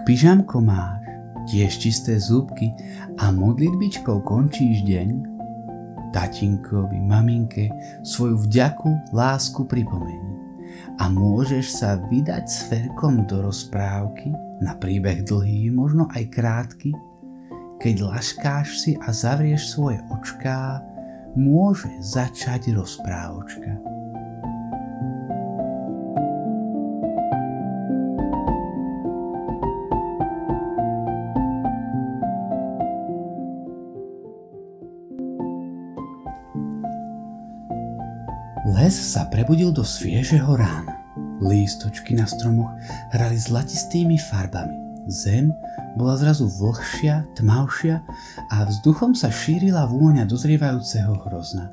pyžamko máš, tiež čisté zúbky a modlitbičkou končíš deň? Tatinkovi, maminke svoju vďaku, lásku pripomeň. A môžeš sa vydať s Ferkom do rozprávky, na príbeh dlhý, možno aj krátky. Keď laškáš si a zavrieš svoje očká, môže začať rozprávočka. Les sa prebudil do sviežeho rána. Lístočky na stromoch hrali zlatistými farbami. Zem bola zrazu vlhšia, tmavšia a vzduchom sa šírila vôňa dozrievajúceho hrozna.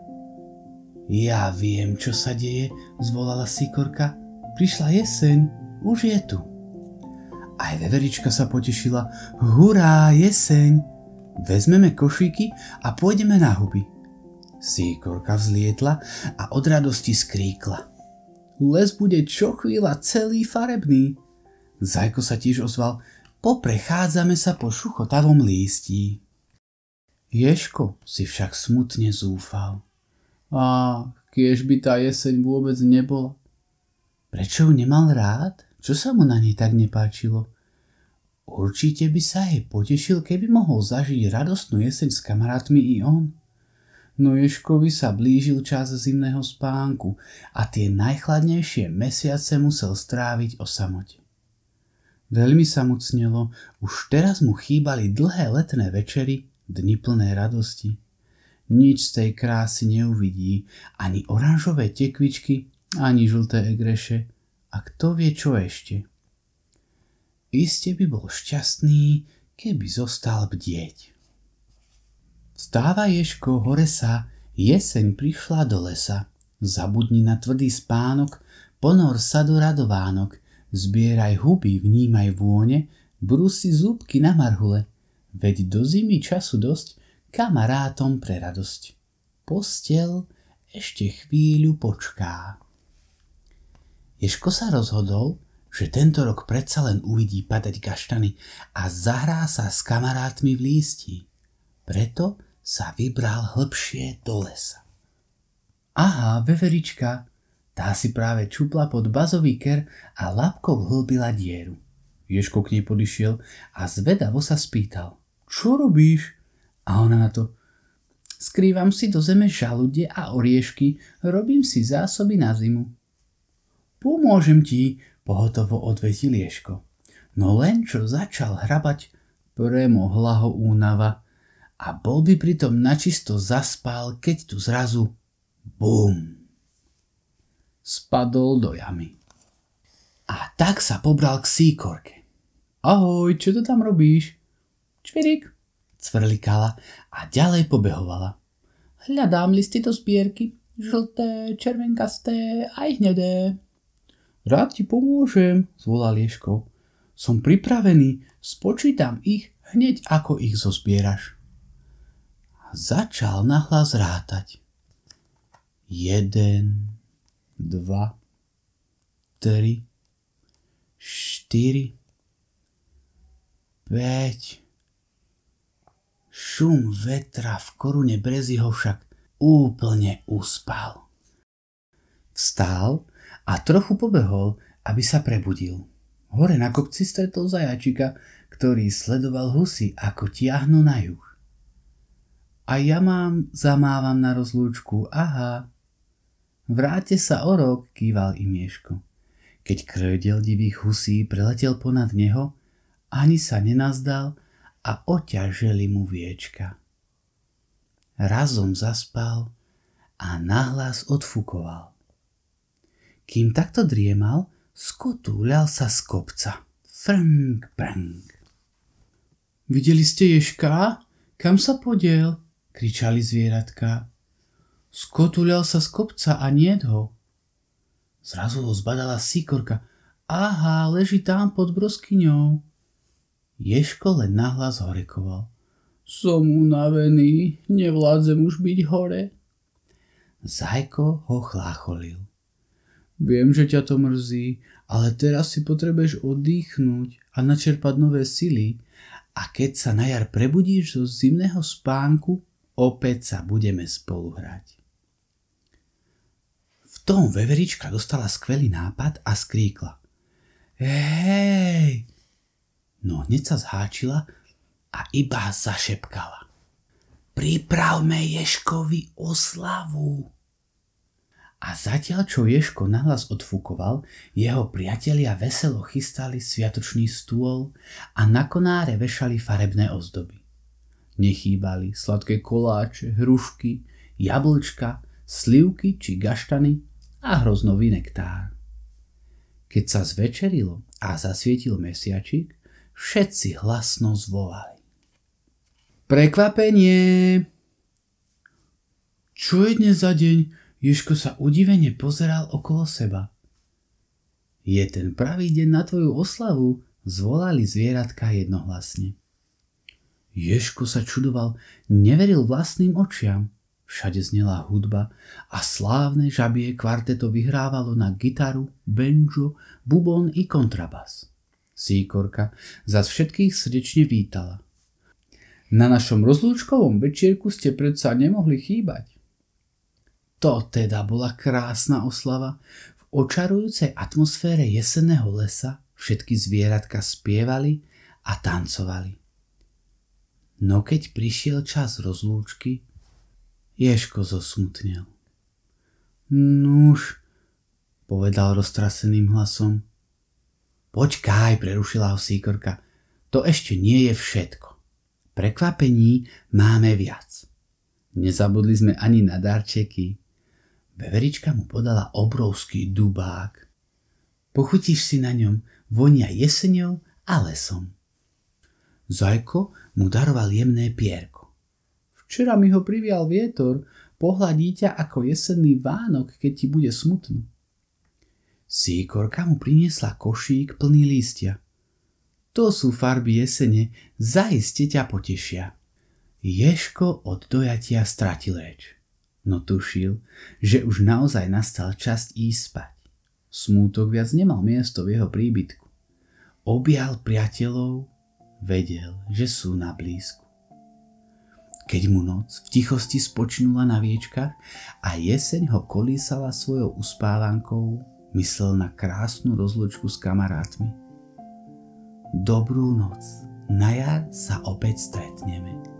Ja viem, čo sa deje, zvolala Sikorka. Prišla jeseň, už je tu. Aj veverička sa potešila. Hurá, jeseň! Vezmeme košíky a pôjdeme na huby. Sikorka vzlietla a od radosti skríkla. Les bude čo chvíľa celý farebný. Zajko sa tiež ozval. Poprechádzame sa po šuchotavom lístí. Ježko si však smutne zúfal. Kiež by tá jeseň vôbec nebola. Prečo ju nemal rád? Čo sa mu na nej tak nepáčilo? Určite by sa jej potešil, keby mohol zažiť radostnú jeseň s kamarátmi i on. No Ježkovi sa blížil čas zimného spánku a tie najchladnejšie mesiace musel stráviť o samote. Veľmi sa mu cnelo, už teraz mu chýbali dlhé letné večery, dni plné radosti. Nič z tej krásy neuvidí, ani oranžové tekvičky, ani žlté egreše, a kto vie čo ešte. Iste by bol šťastný, keby zostal bdieť. Vstáva Ježko, hore sa, jeseň prišla do lesa. Zabudni na tvrdý spánok, ponor sa do radovánok, zbieraj huby, vnímaj vône, brúsi zúbky na marhule, veď do zimy času dosť kamarátom pre radosť. Posteľ ešte chvíľu počká. Ježko sa rozhodol, že tento rok predsa len uvidí padať kaštany a zahrá sa s kamarátmi v lístí. Preto sa vybral hlbšie do lesa. Aha, veverička, tá si práve čupla pod bazový ker a labkou hlbila dieru. Ježko k nej podišiel a zvedavo sa spýtal. Čo robíš? A ona na to. Skrývam si do zeme žaludie a oriešky, robím si zásoby na zimu. Pomôžem ti, pohotovo odvetil Ježko. No len čo začal hrabať, premohla ho únava. A bol by pritom načisto zaspal, keď tu zrazu bum! Spadol do jamy. A tak sa pobral k Sikorke. Ahoj, čo to tam robíš? Čvirik, cvrlikala a ďalej pobehovala. Hľadám listy do zbierky, žlté, červenkasté aj hnedé. Rád ti pomôžem, zvolal Ježko. Som pripravený, spočítam ich hneď ako ich zozbieraš. Začal nahlas rátať. 1, 2, 3, 4, 5. Šum vetra v korune brezy ho však úplne uspal. Vstál a trochu pobehol, aby sa prebudil. Hore na kopci stretol zajačika, ktorý sledoval husy, ako tiahnu na juh. A ja zamávam na rozlúčku, aha. Vráte sa o rok, kýval im Ježko. Keď krödel divých husí preletel ponad neho, ani sa nenazdal a oťaželi mu viečka. Razom zaspal a nahlas odfukoval. Kým takto driemal, skotúľal sa z kopca. Frnk, prnk. Videli ste Ježka? Kam sa podiel? Kričali zvieratka. Skotúľal sa z kopca a niet ho. Zrazu ho zbadala Sikorka. Aha, leží tam pod broskyňou. Ježko len nahlas horekoval. Som unavený, nevládzem už byť hore. Zajko ho chlácholil. Viem, že ťa to mrzí, ale teraz si potrebuješ oddychnúť a načerpať nové sily a keď sa na jar prebudíš zo zimného spánku, opäť sa budeme spolu hrať. V tom veverička dostala skvelý nápad a skríkla: Hej! No hneď sa zháčila a iba zašepkala: Pripravme Ježkovi oslavu. A zatiaľ, čo Ježko nahlas odfúkoval, jeho priatelia veselo chystali sviatočný stôl a na konáre vešali farebné ozdoby. Nechýbali sladké koláče, hrušky, jablčka, slivky či gaštany a hroznový nektár. Keď sa zvečerilo a zasvietil mesiačik, všetci hlasno zvolali: Prekvapenie! Čo je dnes za deň? Ježko sa udivene pozeral okolo seba. Je ten pravý deň na tvoju oslavu, zvolali zvieratka jednohlasne. Ježko sa čudoval, neveril vlastným očiam. Všade znela hudba a slávne žabie kvarteto vyhrávalo na gitaru, banjo, bubon i kontrabas. Síkorka zas všetkých srdečne vítala. Na našom rozlúčkovom večierku ste predsa nemohli chýbať. To teda bola krásna oslava. V očarujúcej atmosfére jesenného lesa všetky zvieratka spievali a tancovali. No keď prišiel čas rozlúčky, Ježko zosmutnel. Nuž, povedal roztraseným hlasom. Počkaj, prerušila ho Síkorka, to ešte nie je všetko. Prekvapení máme viac. Nezabudli sme ani na darčeky. Veverička mu podala obrovský dubák. Pochutíš si na ňom, vonia jeseňou a lesom. Zajko mu daroval jemné pierko. Včera mi ho privial vietor, pohľadí ťa ako jesenný Vánok, keď ti bude smutno. Síkorka mu priniesla košík plný lístia. To sú farby jesene, zaiste ťa potešia. Ježko od dojatia stratil reč. No tušil, že už naozaj nastal čas ísť spať. Smútok viac nemal miesto v jeho príbytku. Objal priateľov, vedel, že sú na blízku. Keď mu noc v tichosti spočinula na viečkach a jeseň ho kolísala svojou uspávankou, myslel na krásnu rozlúčku s kamarátmi. Dobrú noc, na jar sa opäť stretneme.